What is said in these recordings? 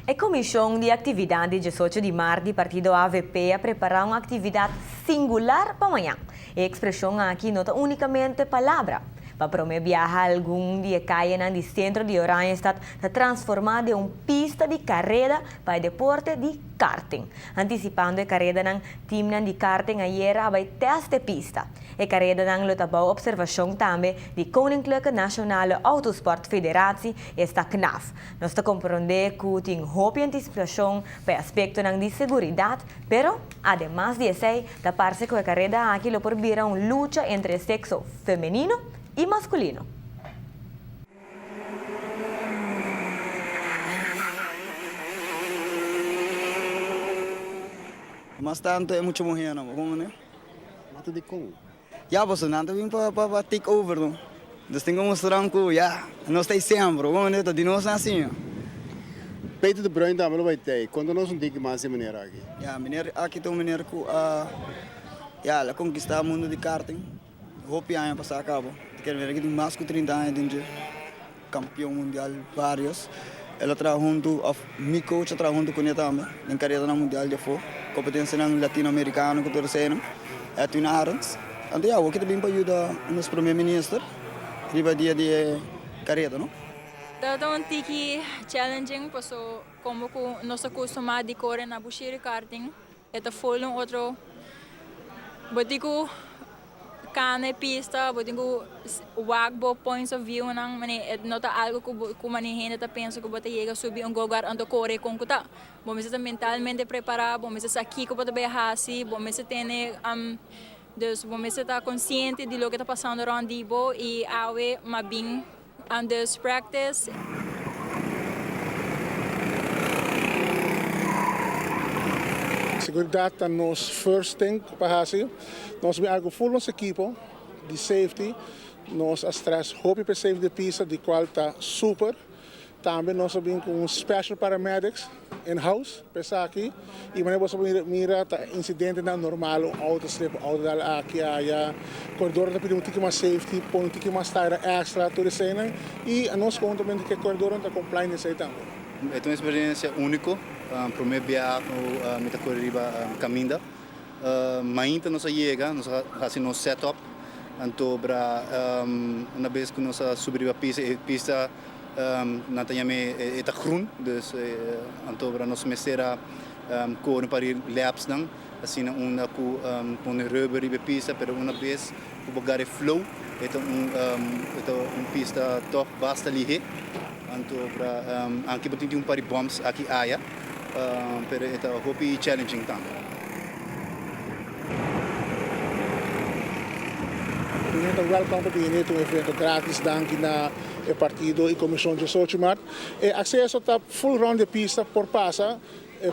A Comissão de Atividade 18 de março do Partido AVP a preparar uma atividade singular para amanhã. A expressão aqui nota unicamente palavra. Para promover viajar algum dia caia no centro de Oranjestad está transformada em uma pista de carreira para deporte de karting. Antecipando a carreira ng team de karting ayer vai teste de pista. A carreira ng lotabau observação também de Koninklijke Nationale Autosport Federatie está CNAF. Nós está compreender que tem hope antecipação para aspecto de segurança, pero además de isso, da parte que a carreira aqui lo proibirá uma luta entre o sexo feminino y masculino. Mas tanto é muito morrer, não, como né? Mata de como? Já você não vem para take over, não? Nós temos que mostrar que já nós estamos sempre, como né? De nós assim. Peito de Bruin também vai ter. Quando nós não temos mais de maneira aqui. Já, meneer, aqui tem meneer que já, ela conquistar o mundo de karting. Hope anos passar a cabo. Quero ver que tem mais que 30 anos dentro, campeão mundial vários. Ela trabalha junto, meu coach trabalha junto com ele também, em carreira na mundial já foi, competência no latino-americano que torcendo, é Twin Arons. Então, eu que também para ajudar o nosso primeiro-ministro, riba dia de carreira, não? Dado um tiki challenging, porque como nós acostumamos de correr na bushiri karting, é full um outro, botico kana pista, botingo wagbo points of view nang mani nota algo ko manihin ta penso ko bota llega subir um lugar ando corre com kuta. Bom me está mentalmente preparado, bom me está aqui ko bota behasi, bom me está tene dus bom me está consciente de lo que está passando randibo e awe mabing and this practice. Seguridade está nos first thing para fazer. Nós temos algo full nosso equipo de safety. Nós atrás hope para safety de pista de qual está super. Também nós temos com special paramedics in house para aqui. E mas nós mira tá incidente na normal, auto slip, auto dal aqui a corredor da pedimos que mais safety, põe um ticket mais tire extra tudo isso aí. E nós contamos que corredor está compliant isso aí também. É uma experiência única. Para mim, viajar no Metacorriba caminho, mas ainda não chega, nós fazemos setup, então para na vez que nós subimos a pista, não temos esta groen, dus então para nós mesera correr para laps não, assim uma com rubber e pista, pero uma vez o lugar é flow, pista top basta ali, então para aqui tem par de bombs aqui área. Pero ito hope challenging também. Então, welcome para um evento grátis daqui na partido e comissão de Sochimar. Acesso está full round de pista por passa,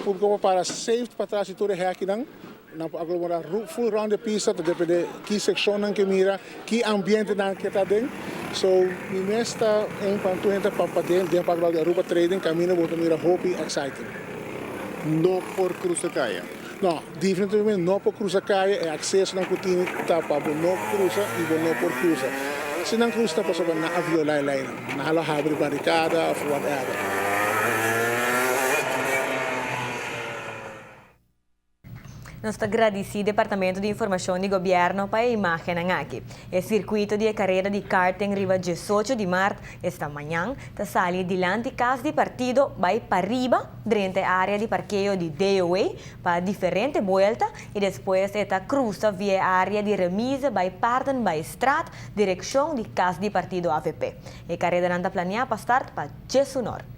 público para safe para trás de tudo aqui não. Na aglomerar full round de pista, depende que seção não que mira, que ambiente não que está dentro. So, mi mesta em pantu entra para dentro para a Aruba trading caminho botar mira hope exciting. Não por cruzar caia. Não, definitivamente não por cruzar caia, é acesso na cotina tá para não cruza e não por cruza. Se não cruza para saber na violar lá, na hala abre barricada ou whatever. Nós agradecemos ao Departamento de Informação de Governo para a imagem aqui. O circuito de carreira de karting riba 18 de março, esta manhã, está saindo diante da casa de partido, vai para riba, durante a área de parqueio de DOA, para diferente volta, e depois está cruza via a área de remise, vai partem para a estrada, direção de casa de partido AVP. A carreira está planeada para start para 10 horas.